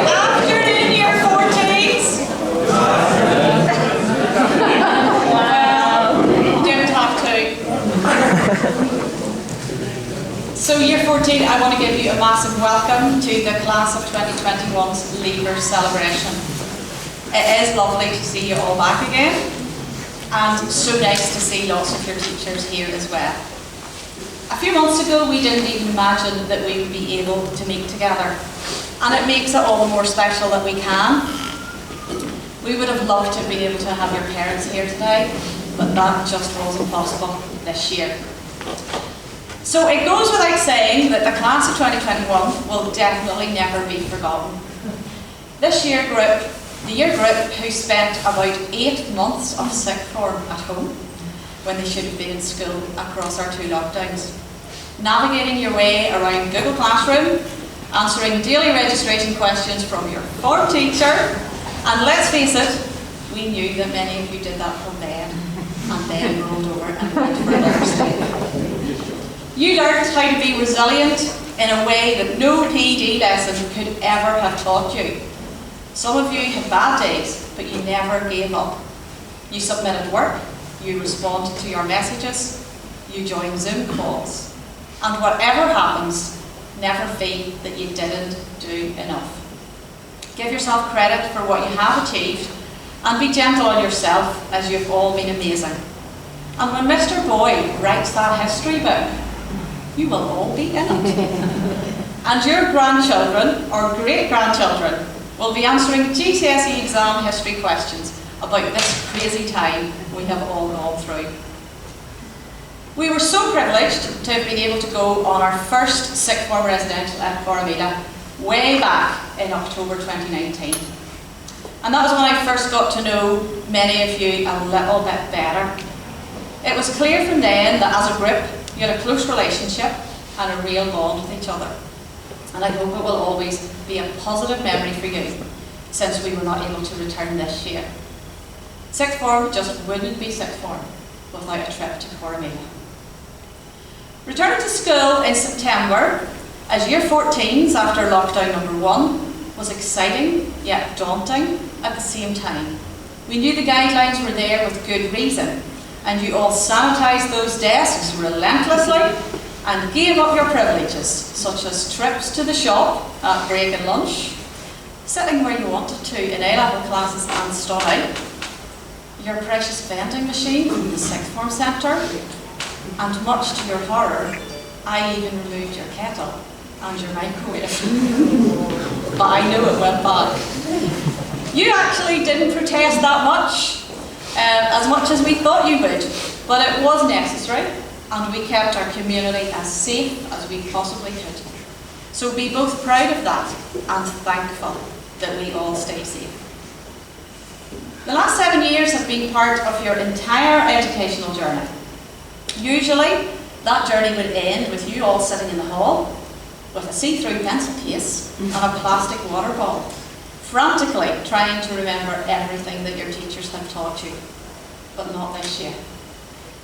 afternoon, Year 14s. Well, don't have to. So Year 14, I want to give you a massive welcome to the Class of 2021's Leavers celebration. It is lovely to see you all back again, and so nice to see lots of your teachers here as well. A few months ago we didn't even imagine that we would be able to meet together, and it makes it all the more special that we can. We would have loved to be able to have your parents here today, but that just wasn't possible this year. So it goes without saying that the Class of 2021 will definitely never be forgotten. This year group, the year group who spent about 8 months of sixth form at home when they should have been in school across our 2 lockdowns, navigating your way around Google Classroom, answering daily registration questions from your form teacher, and let's face it, we knew that many of you did that from then, and then rolled over and went for another step. You learned how to be resilient in a way that no PD lesson could ever have taught you. Some of you had bad days, but you never gave up. You submitted work, you responded to your messages, you joined Zoom calls, and whatever happens, never feel that you didn't do enough. Give yourself credit for what you have achieved, and be gentle on yourself, as you've all been amazing. And when Mr. Boyd writes that history book, you will all be in it. And your grandchildren or great-grandchildren will be answering GCSE exam history questions about this crazy time we have all gone through. We were so privileged to have been able to go on our first sixth form residential at Corrymeela way back in October 2019. And that was when I first got to know many of you a little bit better. It was clear from then that as a group, you had a close relationship and a real bond with each other. And I hope it will always be a positive memory for you, since we were not able to return this year. Sixth form just wouldn't be sixth form without a trip to Corrymeela. Returning to school in September as Year 14s after lockdown number 1 was exciting yet daunting at the same time. We knew the guidelines were there with good reason, and you all sanitised those desks relentlessly and gave up your privileges, such as trips to the shop at break and lunch, sitting where you wanted to in A-level classes and study, your precious vending machine in the sixth form centre, and much to your horror, I even removed your kettle and your microwave. But I know it went bad. You actually didn't protest that much as we thought you would, but it was necessary, and we kept our community as safe as we possibly could. So be both proud of that and thankful that we all stay safe. The last 7 years have been part of your entire educational journey. Usually, that journey would end with you all sitting in the hall with a see-through pencil case and a plastic water bottle, frantically trying to remember everything that your teachers have taught you. But not this year.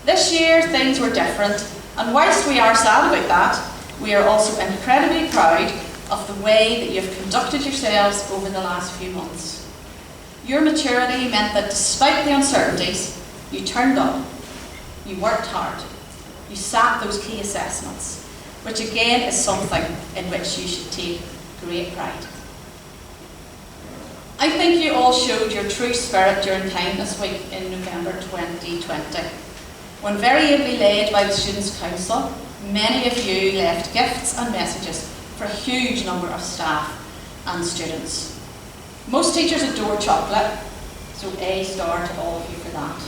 This year, things were different, and whilst we are sad about that, we are also incredibly proud of the way that you've conducted yourselves over the last few months. Your maturity meant that despite the uncertainties, you turned up, you worked hard, you sat those key assessments, which again is something in which you should take great pride. I think you all showed your true spirit during Kindness Week in November 2020, when very ably led by the Students' Council, many of you left gifts and messages for a huge number of staff and students. Most teachers adore chocolate, so A star to all of you for that.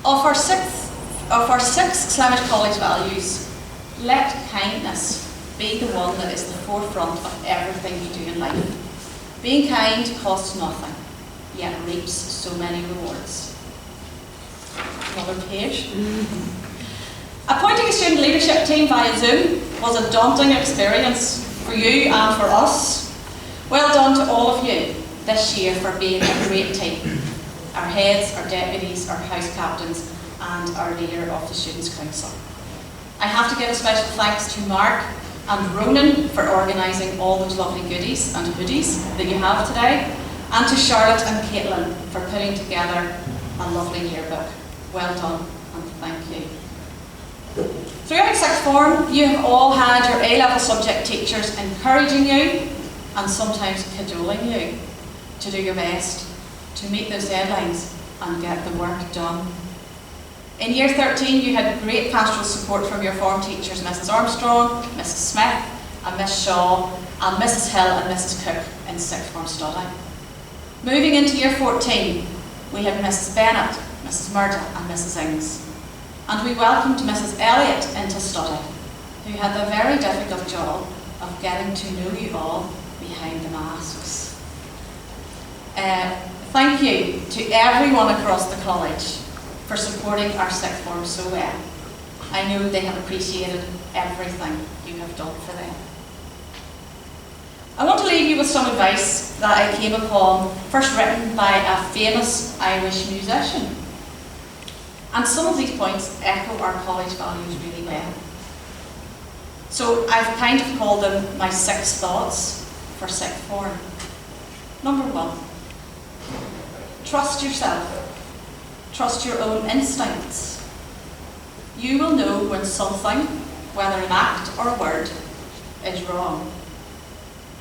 Of our six Slemish College values, let kindness be the one that is the forefront of everything you do in life. Being kind costs nothing, yet reaps so many rewards. Another page. Appointing a student leadership team via Zoom was a daunting experience for you and for us. Well done to all of you this year for being a great team. Our heads, our deputies, our house captains, and our leader of the Students' Council. I have to give a special thanks to Mark and Ronan for organising all those lovely goodies and hoodies that you have today, and to Charlotte and Caitlin for putting together a lovely yearbook. Well done, and thank you. Throughout sixth form, you have all had your A-level subject teachers encouraging you and sometimes cajoling you to do your best, to meet those deadlines and get the work done. In year 13, you had great pastoral support from your form teachers, Mrs. Armstrong, Mrs. Smith, and Miss Shaw, and Mrs. Hill and Mrs. Cook in sixth form study. Moving into year 14, we had Mrs. Bennett, Mrs. Murda, and Mrs. Ings. And we welcomed Mrs. Elliott into study, who had the very difficult job of getting to know you all behind the masks. Thank you to everyone across the college for supporting our sixth form so well. I know they have appreciated everything you have done for them. I want to leave you with some advice that I came upon, first written by a famous Irish musician. And some of these points echo our college values really well. So I've kind of called them my 6 thoughts for sixth form. Number 1, trust yourself. Trust your own instincts. You will know when something, whether an act or a word, is wrong.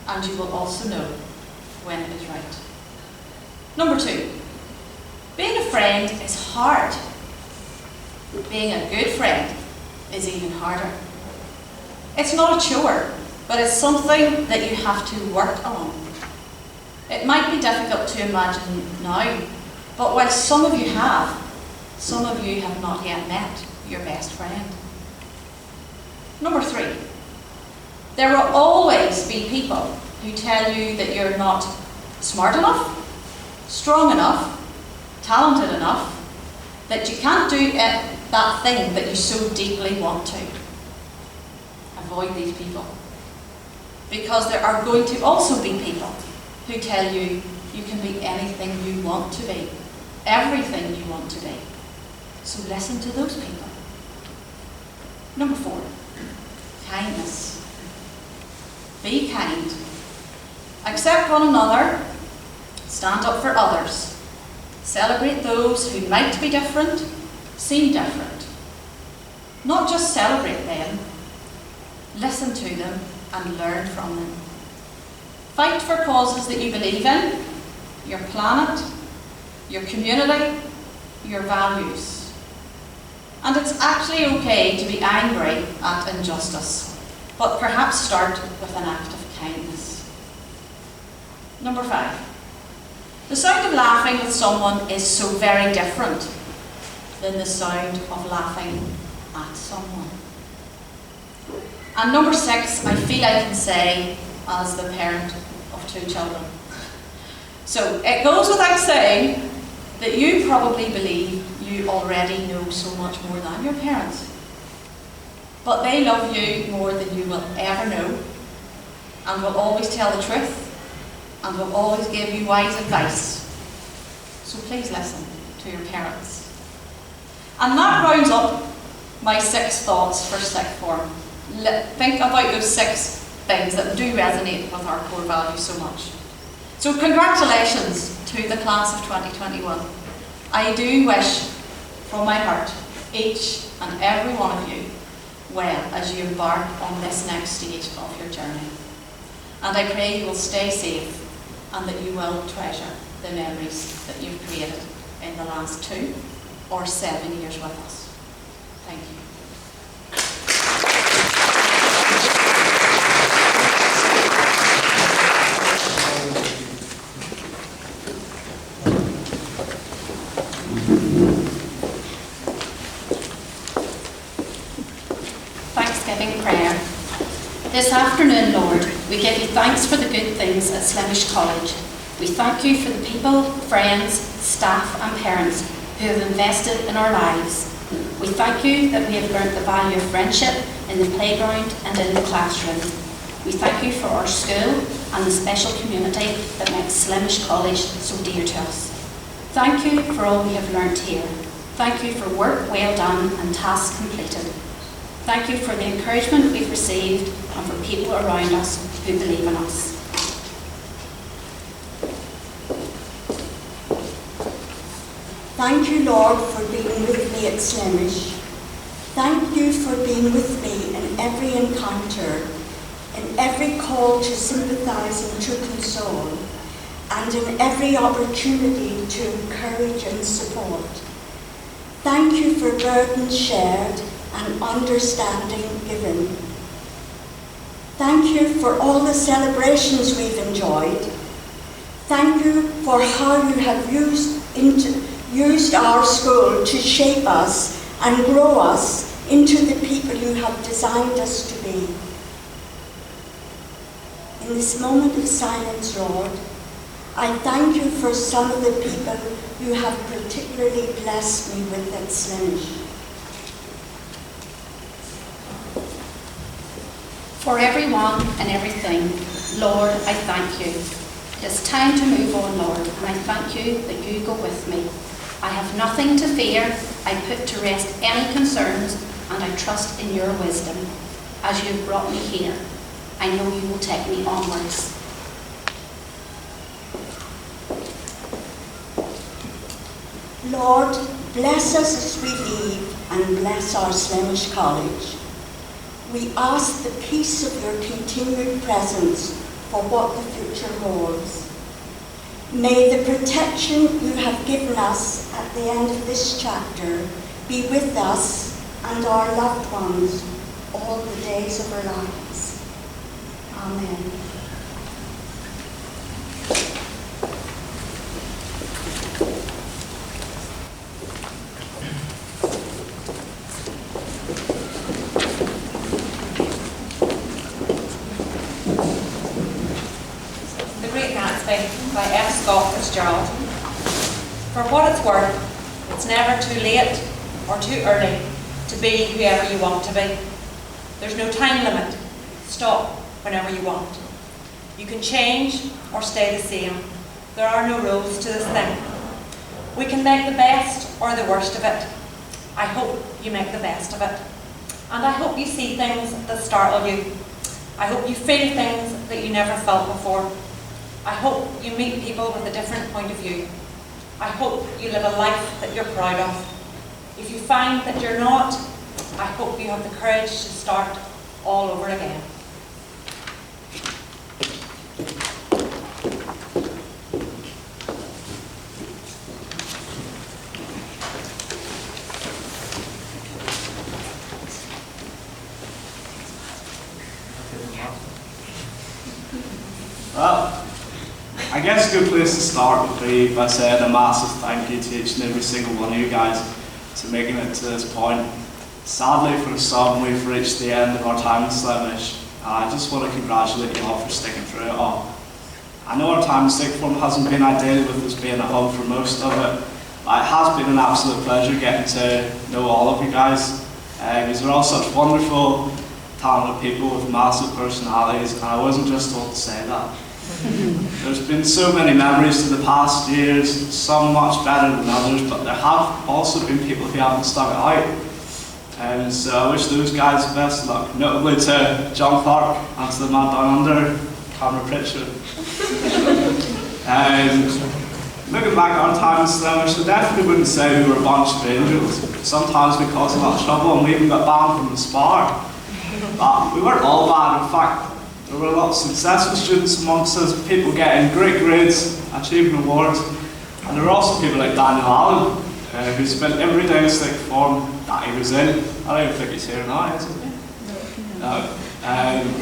And you will also know when it is right. Number 2, being a friend is hard. Being a good friend is even harder. It's not a chore, but it's something that you have to work on. It might be difficult to imagine now, but while some of you have not yet met your best friend. Number 3, there will always be people who tell you that you're not smart enough, strong enough, talented enough, that you can't do that thing that you so deeply want to. Avoid these people. Because there are going to also be people who tell you you can be anything you want to be, everything you want to be. So listen to those people. Number 4, kindness. Be kind. Accept one another. Stand up for others. Celebrate those who might be different, seem different. Not just celebrate them, listen to them and learn from them. Fight for causes that you believe in, your planet, your community, your values. And it's actually okay to be angry at injustice, but perhaps start with an act of kindness. Number 5. The sound of laughing with someone is so very different than the sound of laughing at someone. And number 6, I feel I can say as the parent of 2 children. So it goes without saying that you probably believe you already know so much more than your parents. But they love you more than you will ever know, and will always tell the truth, and will always give you wise advice. So please listen to your parents. And that rounds up my 6 thoughts for sixth form. Think about those 6 things that do resonate with our core values so much. So congratulations to the class of 2021. I do wish from my heart each and every one of you well as you embark on this next stage of your journey. And I pray you will stay safe and that you will treasure the memories that you've created in the last 2 or 7 years with us. Thank you. Thanksgiving prayer. This afternoon, Lord, we give you thanks for the good things at Slemish College. We thank you for the people, friends, staff and parents who have invested in our lives. We thank you that we have learnt the value of friendship in the playground and in the classroom. We thank you for our school and the special community that makes Slemish College so dear to us. Thank you for all we have learnt here. Thank you for work well done and tasks completed. Thank you for the encouragement we've received and for people around us who believe in us. Thank you, Lord, for being with me at Slemish. Thank you for being with me in every encounter, in every call to sympathise and to console, and in every opportunity to encourage and support. Thank you for burdens shared and understanding given. Thank you for all the celebrations we've enjoyed. Thank you for how you have used our school to shape us and grow us into the people you have designed us to be. In this moment of silence, Lord, I thank you for some of the people you have particularly blessed me with at Slemish. For everyone and everything, Lord, I thank you. It is time to move on, Lord, and I thank you that you go with me. I have nothing to fear. I put to rest any concerns, and I trust in your wisdom. As you have brought me here, I know you will take me onwards. Lord, bless us as we leave and bless our Slemish College. We ask the peace of your continued presence for what the future holds. May the protection you have given us at the end of this chapter be with us and our loved ones all the days of our lives. Amen. By F. Scott Fitzgerald. For what it's worth, it's never too late or too early to be whoever you want to be. There's no time limit. Stop whenever you want. You can change or stay the same. There are no rules to this thing. We can make the best or the worst of it. I hope you make the best of it. And I hope you see things that startle you. I hope you feel things that you never felt before. I hope you meet people with a different point of view. I hope you live a life that you're proud of. If you find that you're not, I hope you have the courage to start all over again. Well, I guess a good place to start would be by saying a massive thank you to each and every single one of you guys for making it to this point. Sadly for some, we've reached the end of our time in Slemish. I just want to congratulate you all for sticking through it all. I know our time in sixth form hasn't been ideal with us being at home for most of it, but it has been an absolute pleasure getting to know all of you guys. Because you're all such wonderful, talented people with massive personalities, and I wasn't just told to say that. There's been so many memories to the past years, some much better than others, but there have also been people who haven't stuck it out. And so I wish those guys the best of luck, notably to John Clark and to the man down under, Cameron Pritchard. Looking back on our time in Slemish, I definitely wouldn't say we were a bunch of angels. Sometimes we caused a lot of trouble and we even got banned from the spar. But we weren't all bad. In fact, there were a lot of successful students amongst us, people getting great grades, achieving awards, and there were also people like Daniel Allen, who spent every day in sixth form that he was in. I don't even think he's here now, is he? No.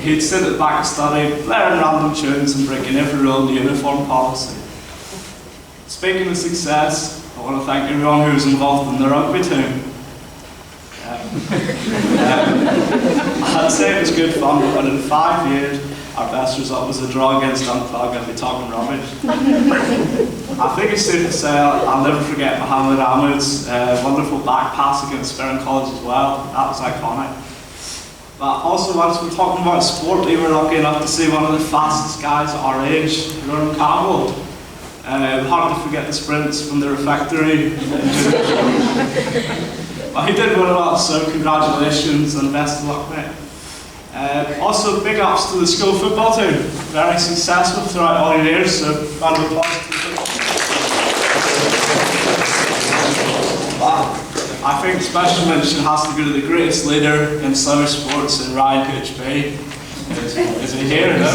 He'd sit at the back and study, blaring random tunes and breaking every rule in the uniform policy. Speaking of success, I want to thank everyone who was involved in the rugby team. I'd say it was good fun, but in 5 years, our best result was a draw against Dunclog. I'd be talking rubbish. I think it's safe to say I'll never forget Mohammed Ahmed's wonderful back pass against Sperrin College as well. That was iconic. But also, once we're talking about sport, we were lucky enough to see one of the fastest guys at our age, Ronan Campbell. Hard to forget the sprints from the refectory. Well, he did win a lot, so congratulations and best of luck, mate. Also, big ups to the school football team. Very successful throughout all your years, so round of applause to them. I think special mention has to go to the greatest leader in summer sports, in Ryan HB. Is he here? No?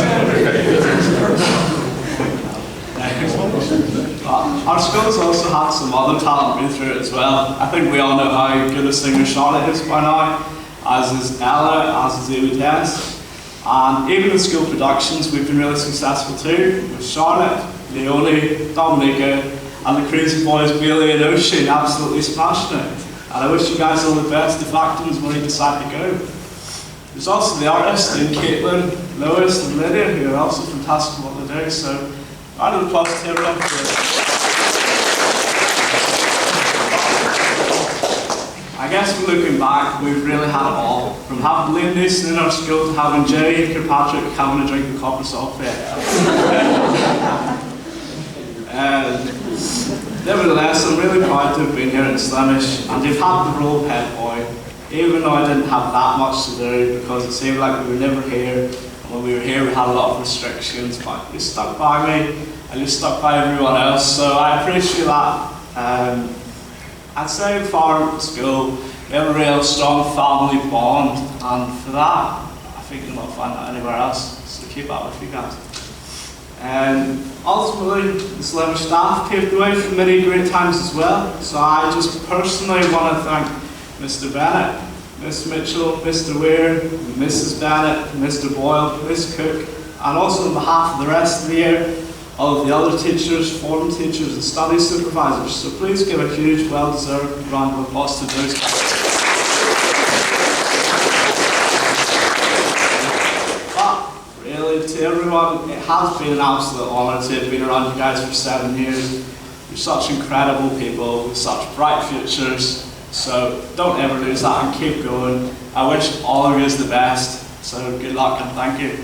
Our school's also had some other talent go through it as well. I think we all know how good a singer Charlotte is by now, as is Ella, as is Amy Tess. And even in school productions, we've been really successful too, with Charlotte, Leonie, Dominica, and the crazy boys Bailey and Oisin absolutely smashing it. And I wish you guys all the best if acting's where you decide to go. There's also the artists in Caitlin, Lois and Lydia, who are also fantastic at what they do, so round of applause to everyone for it. I guess from looking back, we've really had it all. From having Liam Neeson in our school to having Jerry Kirkpatrick having a drink of copper sulphate. Nevertheless, I'm really proud to have been here at Slemish and they've had the role of head boy, even though I didn't have that much to do because it seemed like we were never here. And when we were here, we had a lot of restrictions, but you stuck by me and you stuck by everyone else, so I appreciate that. I'd say for school, we have a real strong family bond, and for that, I think you'll not find that anywhere else, so keep that with you guys. Ultimately, the Slemish staff paved the way for many great times as well, so I just personally want to thank Mr. Bennett, Miss Mitchell, Mr. Weir, Mrs. Bennett, Mr. Boyle, Miss Cook, and also on behalf of the rest of the year, all of the other teachers, form teachers and study supervisors. So please give a huge, well-deserved round of applause to those guys. But really, to everyone, it has been an absolute honour to have been around you guys for 7 years. You're such incredible people with such bright futures. So don't ever lose that and keep going. I wish all of you the best. So good luck and thank you.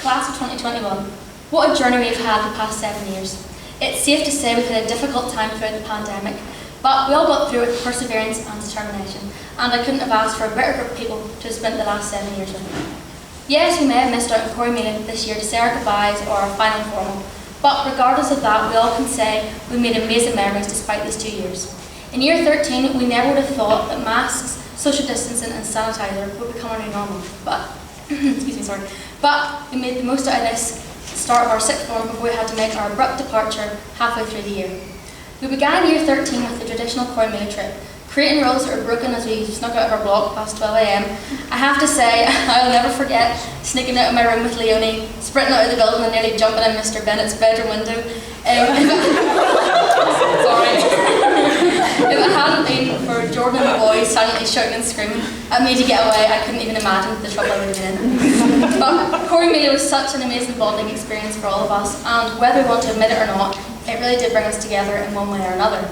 Class of 2021. What a journey we've had the past 7 years. It's safe to say we've had a difficult time throughout the pandemic, but we all got through it with perseverance and determination, and I couldn't have asked for a better group of people to have spent the last 7 years with. Yes, we may have missed out on Corey Meeting this year to say our goodbyes or our final formal, but regardless of that, we all can say we made amazing memories despite these 2 years. In year 13, we never would have thought that masks, social distancing and sanitizer would become our new normal, but but we made the most out of this start of our sixth form before we had to make our abrupt departure halfway through the year. We began year 13 with the traditional Cornmeal trip, creating rules that were broken as we snuck out of our block past 12 AM. I have to say, I'll never forget sneaking out of my room with Leonie, sprinting out of the building and nearly jumping in Mr. Bennett's bedroom window. If it hadn't been for Jordan and the boys silently shouting and screaming at me to get away, I couldn't even imagine the trouble I would have been in. But Cornmeal was such an amazing bonding experience for all of us, and whether we want to admit it or not, it really did bring us together in one way or another.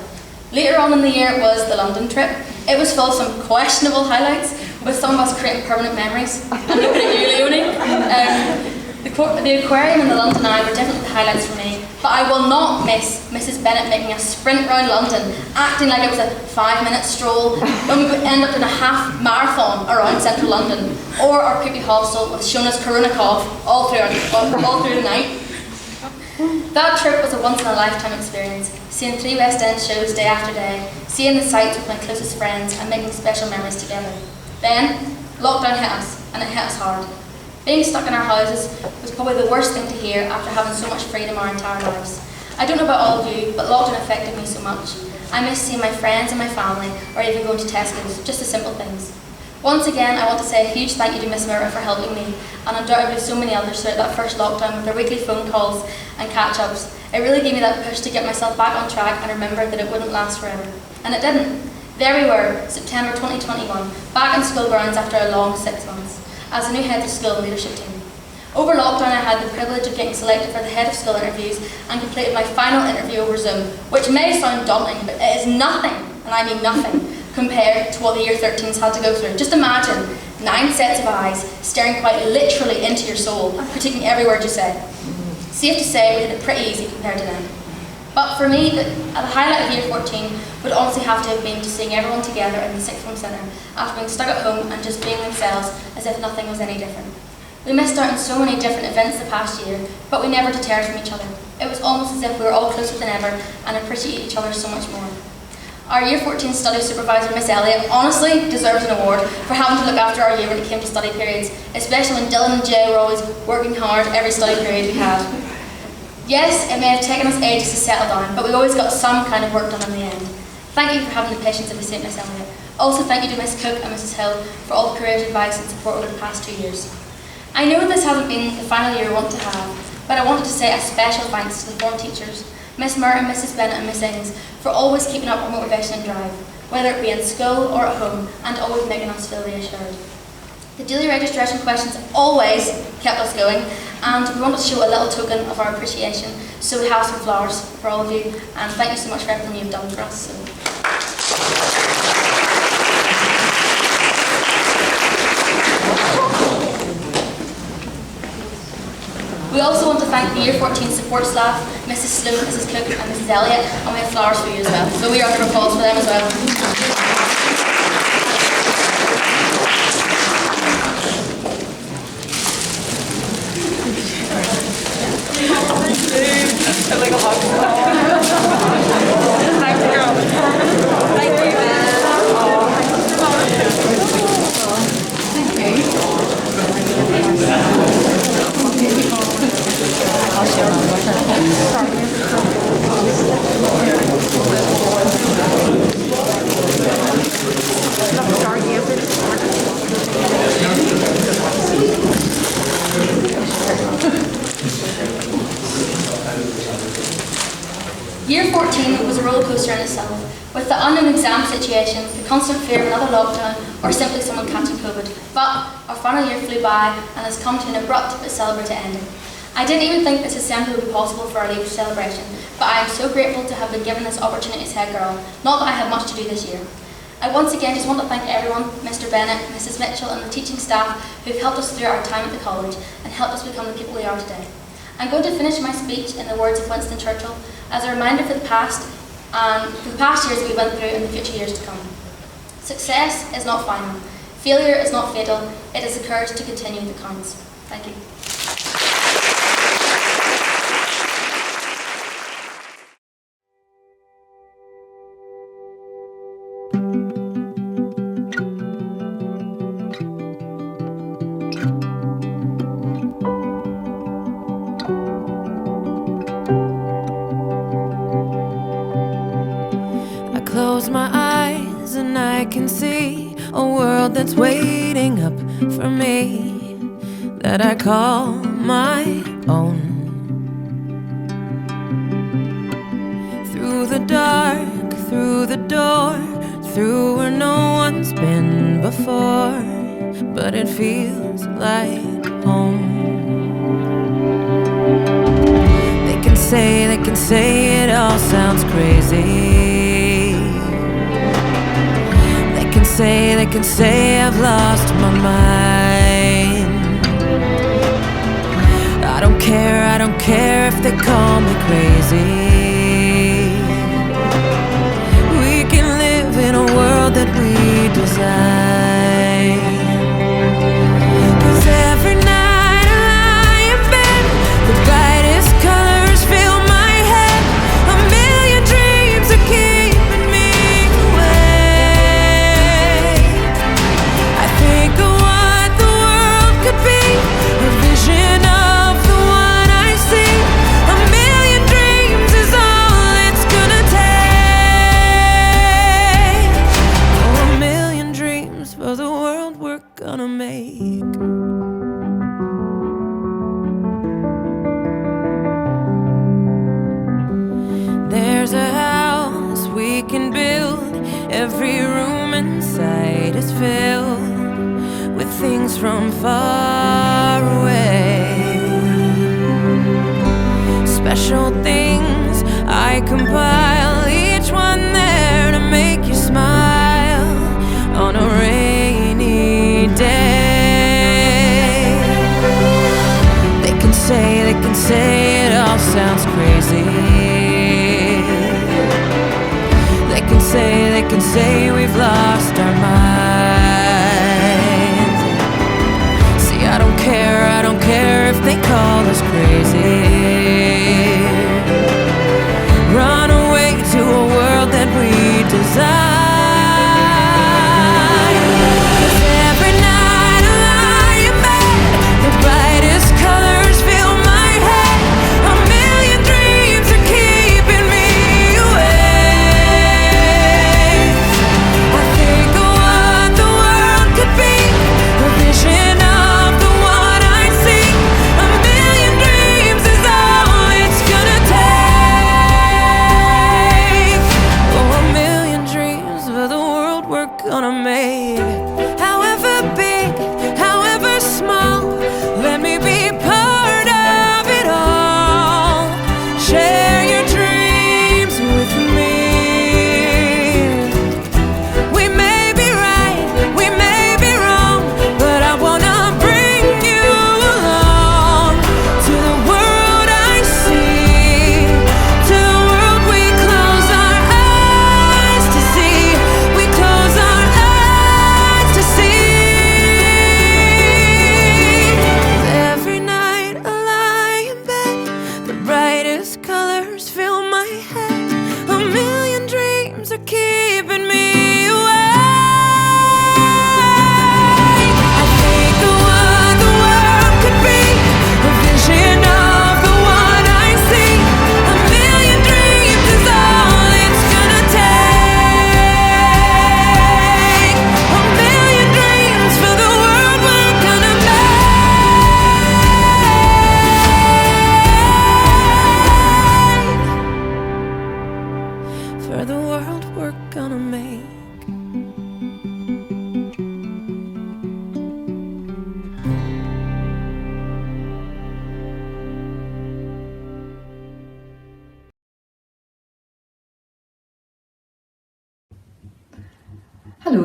Later on in the year was the London trip. It was full of some questionable highlights, with some of us creating permanent memories. And looking at you, Leonie. The aquarium and the London Eye were definitely the highlights for me, but I will not miss Mrs. Bennett making us sprint round London, acting like it was a 5-minute stroll when we would end up in a half marathon around central London, or our creepy hostel with Shona's Koronikov all through the night. That trip was a once-in-a-lifetime experience, seeing 3 West End shows day after day, seeing the sights with my closest friends and making special memories together. Then, lockdown hit us, and it hit us hard. Being stuck in our houses was probably the worst thing to hear after having so much freedom our entire lives. I don't know about all of you, but lockdown affected me so much. I miss seeing my friends and my family, or even going to Tesco's, just the simple things. Once again, I want to say a huge thank you to Miss Mira for helping me, and undoubtedly so many others throughout that first lockdown with their weekly phone calls and catch-ups. It really gave me that push to get myself back on track and remember that it wouldn't last forever. And it didn't. There we were, September 2021, back in school grounds after a long 6 months, as the new head of school and leadership team. Over lockdown, I had the privilege of getting selected for the head of school interviews and completed my final interview over Zoom, which may sound daunting, but it is nothing, and I mean nothing, compared to what the Year 13s had to go through. Just imagine 9 sets of eyes staring quite literally into your soul, critiquing every word you say. Safe to say we had it pretty easy compared to them. But for me, the highlight of Year 14 would honestly have to have been just seeing everyone together in the sixth form centre after being stuck at home and just being themselves as if nothing was any different. We missed out on so many different events the past year, but we never deterred from each other. It was almost as if we were all closer than ever and appreciate each other so much more. Our Year 14 study supervisor, Miss Elliott, honestly deserves an award for having to look after our year when it came to study periods, especially when Dylan and Jay were always working hard every study period we had. Yes, it may have taken us ages to settle down, but we always got some kind of work done in the end. Thank you for having the patience of a St. Miss Elliott. Also, thank you to Miss Cook and Mrs. Hill for all the courage, advice and support over the past 2 years. I know this hasn't been the final year we want to have, but I wanted to say a special thanks to the form teachers, Miss Merton, Mrs. Bennett and Miss Ings, for always keeping up our motivation and drive, whether it be in school or at home, and always making us feel reassured. The daily registration questions always kept us going, and we wanted to show a little token of our appreciation, so we have some flowers for all of you, and thank you so much for everything you've done for us. We also want to thank the Year 14 support staff, Mrs. Sloan, Mrs. Cook and Mrs. Elliott, and we have flowers for you as well. So we are under applause for them as well. Year 14 was a roller coaster in itself, with the unknown exam situation, the constant fear of another lockdown, or simply someone catching COVID. But our final year flew by and has come to an abrupt but celebrated ending. I didn't even think this assembly would be possible for our leave celebration, but I am so grateful to have been given this opportunity as head girl, not that I have much to do this year. I once again just want to thank everyone, Mr. Bennett, Mrs. Mitchell and the teaching staff who've helped us through our time at the college and helped us become the people we are today. I'm going to finish my speech in the words of Winston Churchill as a reminder for the past years we went through and the future years to come. Success is not final. Failure is not fatal. It is the courage to continue that counts. Thank you. Close my eyes and I can see a world that's waiting up for me, that I call my own. Through the dark, through the door, through where no one's been before, but it feels like home. They can say it all sounds crazy. They can say I've lost my mind. I don't care if they call me crazy. We can live in a world that we design. 'Cause every night I lie in bed, the brightest colors fill my head. A million dreams are keeping me a vision of the one I see. A million dreams is all it's gonna take. Oh, a million dreams for the world we're gonna make. There's a house we can build. Every room inside is filled with things from far away. Special things I compile, each one there to make you smile.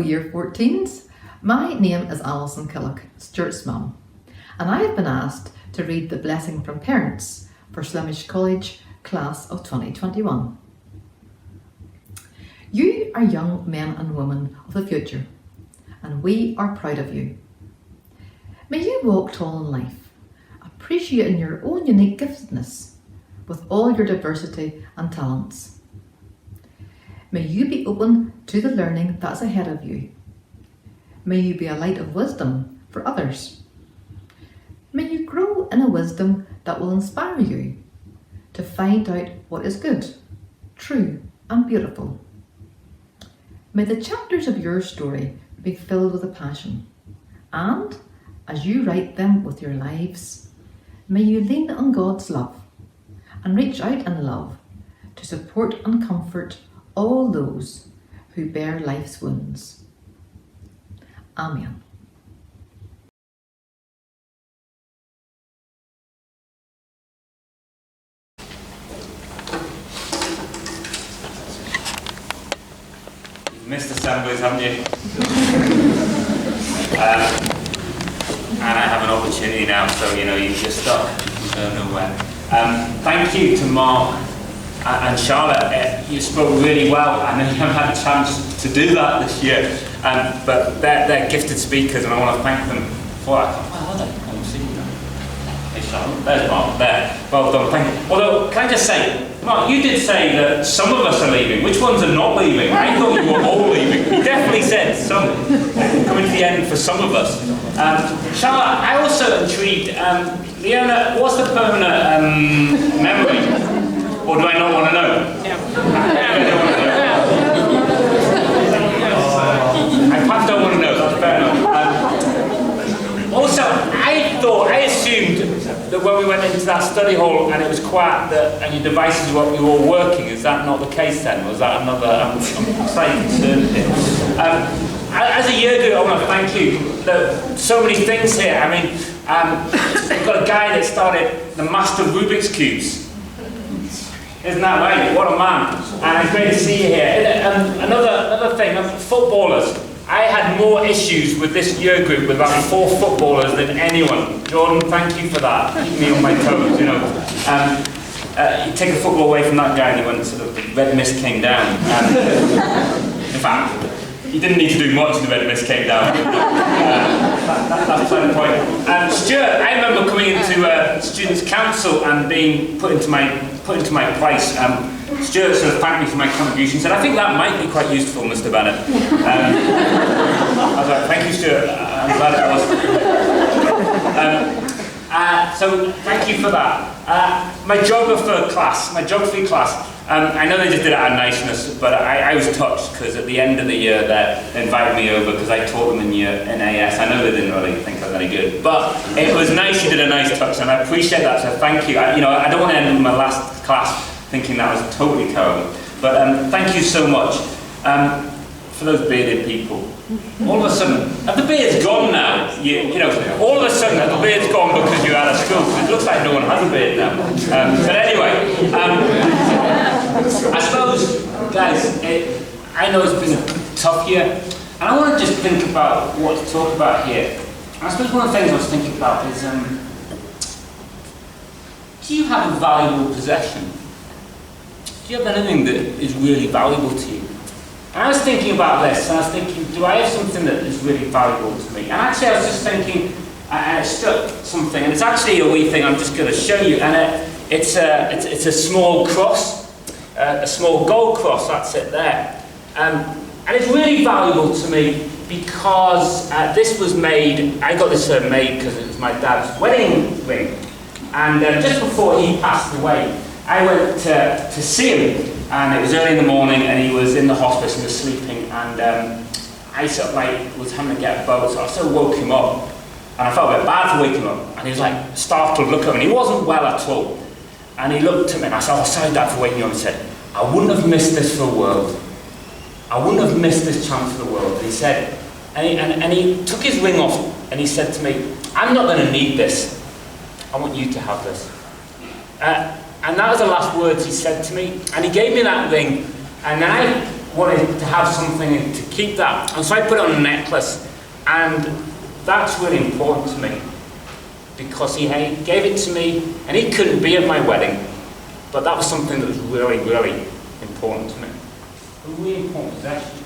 Year 14s. My name is Alison Killock, Stuart's mum, and I have been asked to read the blessing from parents for Slimish College Class of 2021. You are young men and women of the future, and we are proud of you. May you walk tall in life, appreciating your own unique giftedness with all your diversity and talents. May you be open to the learning that's ahead of you. May you be a light of wisdom for others. May you grow in a wisdom that will inspire you to find out what is good, true and beautiful. May the chapters of your story be filled with a passion, and as you write them with your lives, may you lean on God's love and reach out in love to support and comfort all those who bear life's wounds. Amen. You've missed assemblies, haven't you? And I have an opportunity now, so you're stuck. You don't know where. Thank you to Mark and Charlotte. You spoke really well. I know you haven't had a chance to do that this year, but they're gifted speakers, and I want to thank them for that. Well, are they? I don't see them. Hey, Charlotte. There's Mark. There. Well done. Thank you. Although, can I just say, Mark, you did say that some of us are leaving. Which ones are not leaving? I thought you were all leaving. You definitely said some. Coming to the end for some of us. Charlotte, I also intrigued. Leona, what's the permanent memory? Or do I not want to know? No. I don't want to know. I perhaps don't want to know. That's fair enough. Also, I assumed that when we went into that study hall and it was quiet, and your devices were all working. Is that not the case then? Was that another? I'm slightly concerned here. As a year group, I want to thank you. There are so many things here. I mean, we've got a guy that started the Master Rubik's Cubes. Isn't that right? What a man. And it's great to see you here. Another thing, footballers. I had more issues with this year group with about 4 footballers than anyone. Jordan, thank you for that. Keep me on my toes, You take a football away from that guy and he went sort of, the red mist came down. In fact, he didn't need to do much and the red mist came down. That's beside the point. Stuart, I remember coming into Students' Council and being put into my place. Stuart sort of thanked me for my contribution, said, I think that might be quite useful, Mr. Bennett. I was like, thank you, Stuart. I'm glad it was. So thank you for that. My geography class, I know they just did it out of niceness, but I was touched because at the end of the year they invited me over because I taught them in AS. I know they didn't really think I was any good, but it was nice. You did a nice touch, and I appreciate that. So thank you. I don't want to end my last class thinking that was totally terrible, but thank you so much for those bearded people. All of a sudden, have the beard's gone now? All of a sudden, the beard's gone because you're out of school. It looks like no one has a beard now. But anyway, I suppose, guys, I know it's been a tough year, and I want to just think about what to talk about here. I suppose one of the things I was thinking about is, do you have a valuable possession? Do you have anything that is really valuable to you? And I was thinking about this, and I was thinking, do I have something that is really valuable to me? And actually I was just thinking, and it struck something, and it's actually a wee thing I'm just going to show you, and it's a small cross, a small gold cross, that's it there. And it's really valuable to me because this was made, I got this made because it was my dad's wedding ring. And just before he passed away, I went to see him, and it was early in the morning, and he was in the hospice and was sleeping, and I sort of was having to get a boat, so I sort of woke him up, and I felt a bit bad for waking him up, and he was like startled, look at me, and he wasn't well at all, and he looked at me, and I said, oh, sorry Dad for waking you up, and he said, I wouldn't have missed this for the world. I wouldn't have missed this chance for the world. And he said, and he took his ring off, and he said to me, I'm not going to need this. I want you to have this. And that was the last words he said to me. And he gave me that ring. And then wanted to have something to keep that. And so I put it on a necklace, and that's really important to me because he gave it to me, and he couldn't be at my wedding, but that was something that was really, really important to me. A really important possession.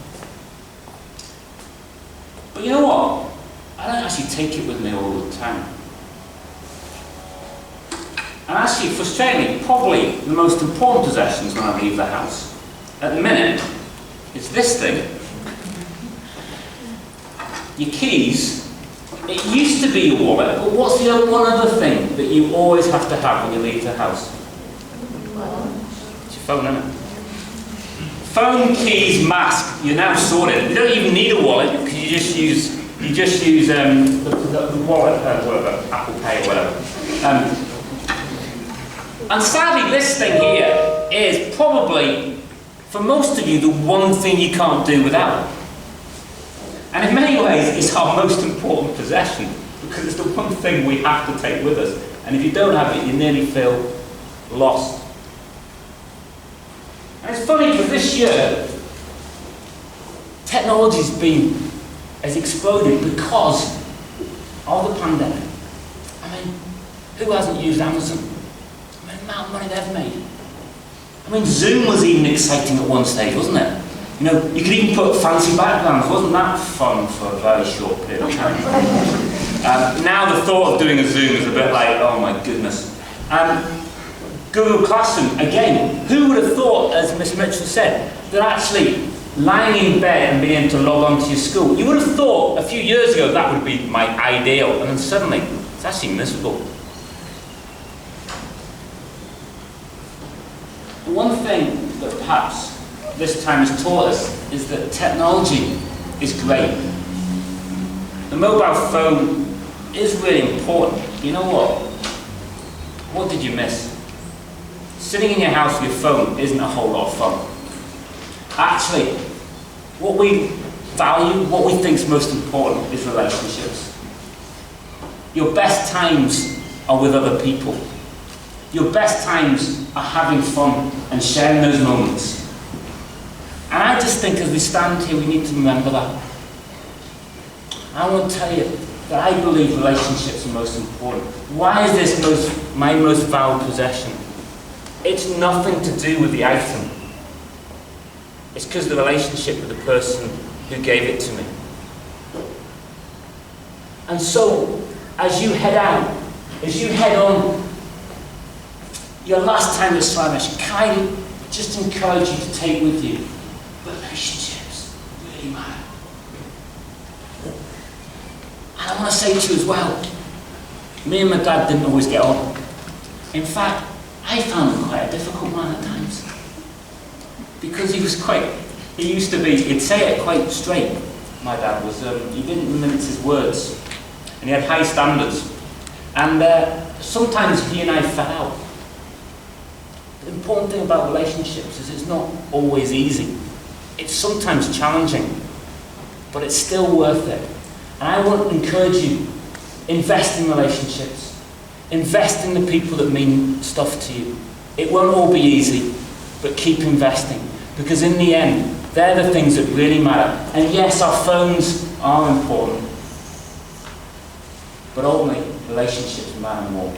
But you know what? I don't actually take it with me all the time. And actually, frustratingly, probably the most important possessions when I leave the house at the minute is this thing. Your keys. It used to be your wallet, but what's the one other thing that you always have to have when you leave the house? It's your phone, isn't it? Phone, keys, mask. You're now sorted. You don't even need a wallet because you just use the wallet, whatever, Apple Pay or whatever. And sadly, this thing here is probably, for most of you, the one thing you can't do without. And in many ways, it's our most important possession because it's the one thing we have to take with us. And if you don't have it, you nearly feel lost. And it's funny because this year, technology's has exploded because of the pandemic. I mean, who hasn't used Amazon? I mean, the amount of money they've made. I mean, Zoom was even exciting at one stage, wasn't it? You know, you could even put fancy backgrounds. Wasn't that fun for a very short period of time? Now the thought of doing a Zoom is a bit like, oh my goodness. Google Classroom, again, who would have thought, as Miss Mitchell said, that actually lying in bed and being able to log on to your school, you would have thought a few years ago that would be my ideal, and then suddenly it's actually miserable. One thing that perhaps this time has taught us is that technology is great. The mobile phone is really important. You know what? What did you miss? Sitting in your house with your phone isn't a whole lot of fun. Actually, what we value, what we think is most important is relationships. Your best times are with other people. Your best times are having fun and sharing those moments. And I just think as we stand here, we need to remember that. I want to tell you that I believe relationships are most important. Why is this my most valued possession? It's nothing to do with the item. It's because of the relationship with the person who gave it to me. And so, as you head out, as you head on your last time at Slamish, can I just encourage you to take with you relationships really matter. And I want to say to you as well, me and my dad didn't always get on. In fact, I found him quite a difficult man at times. Because he used to be, he'd say it quite straight, my dad was, he didn't mince his words. And he had high standards. And sometimes he and I fell out. The important thing about relationships is it's not always easy. It's sometimes challenging, but it's still worth it. And I want to encourage you, invest in relationships. Invest in the people that mean stuff to you. It won't all be easy, but keep investing. Because in the end, they're the things that really matter. And yes, our phones are important, but ultimately, relationships matter more.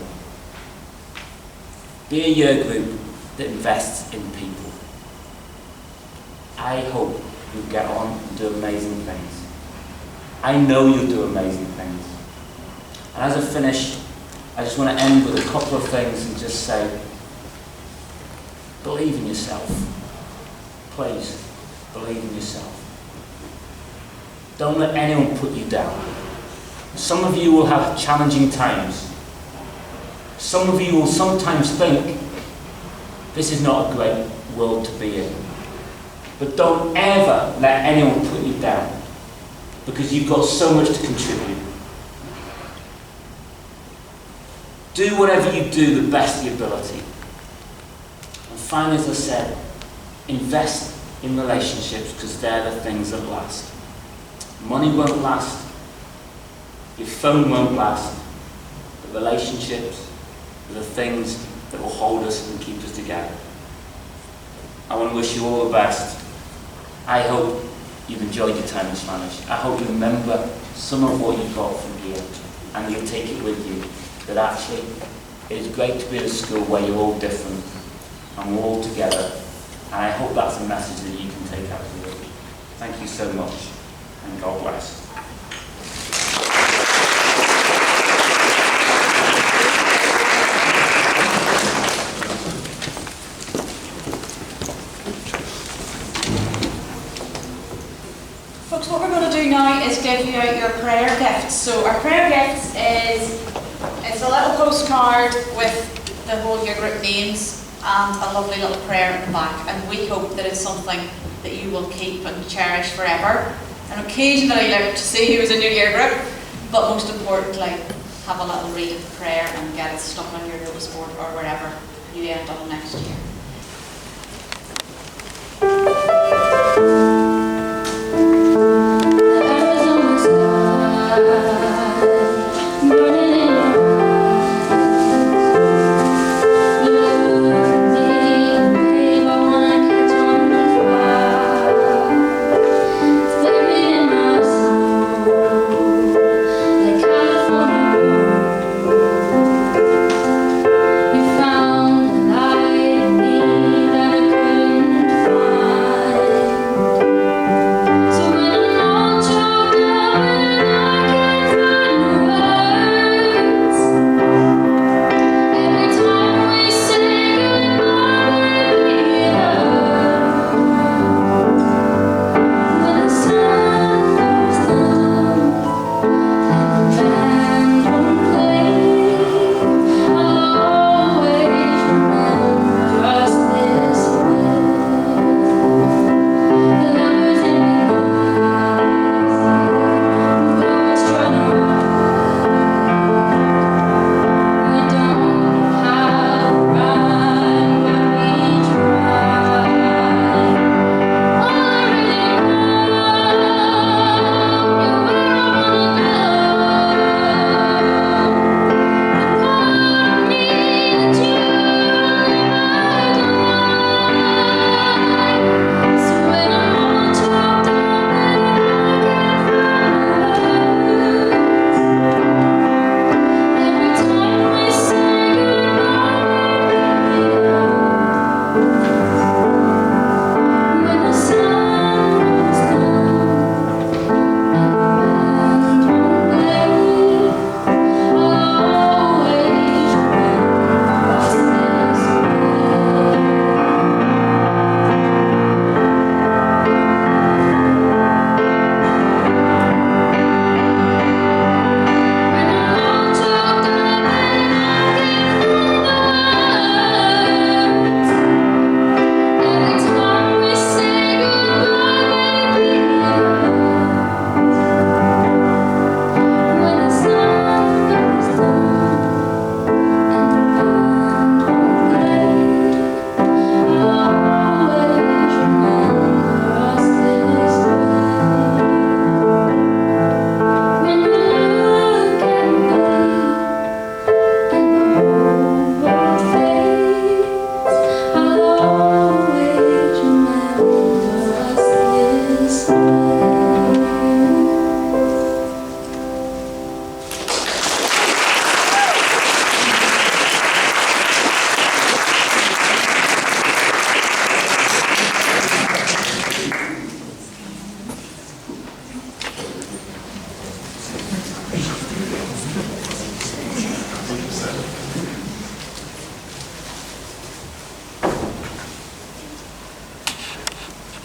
Be a year group that invests in people. I hope you'll get on and do amazing things. I know you'll do amazing things. And as I finish, I just want to end with a couple of things and just say, believe in yourself. Please, believe in yourself. Don't let anyone put you down. Some of you will have challenging times. Some of you will sometimes think, this is not a great world to be in. But don't ever let anyone put you down, because you've got so much to contribute. Do whatever you do the best of your ability. And finally, as I said, invest in relationships, because they're the things that last. Money won't last. Your phone won't last. The relationships are the things that will hold us and keep us together. I want to wish you all the best. I hope you've enjoyed your time in Slanish. I hope you remember some of what you got from here and you'll take it with you, that actually it is great to be at a school where you're all different and we're all together, and I hope that's a message that you can take out of it. Thank you so much, and God bless. Folks, what we're going to do now is give you out your prayer gifts. So our prayer gifts it's a little postcard with the whole year group names and a lovely little prayer in the back. And we hope that it's something that you will keep and cherish forever. And occasionally look to see who's in your year group, but most importantly, have a little read of the prayer and get it stuck on your notice board or wherever you end up next year.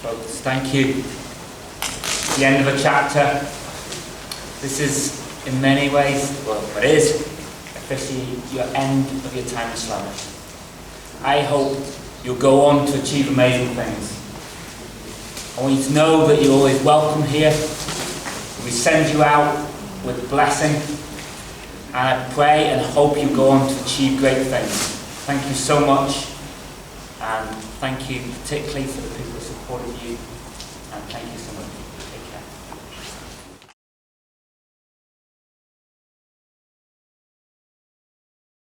Folks, thank you. The end of a chapter. This is, in many ways, well, it is officially your end of your time in Slanish. I hope you'll go on to achieve amazing things. I want you to know that you're always welcome here. We send you out with blessing, and I pray and hope you go on to achieve great things. Thank you so much, and thank you particularly for the people who supported you, and thank you so much.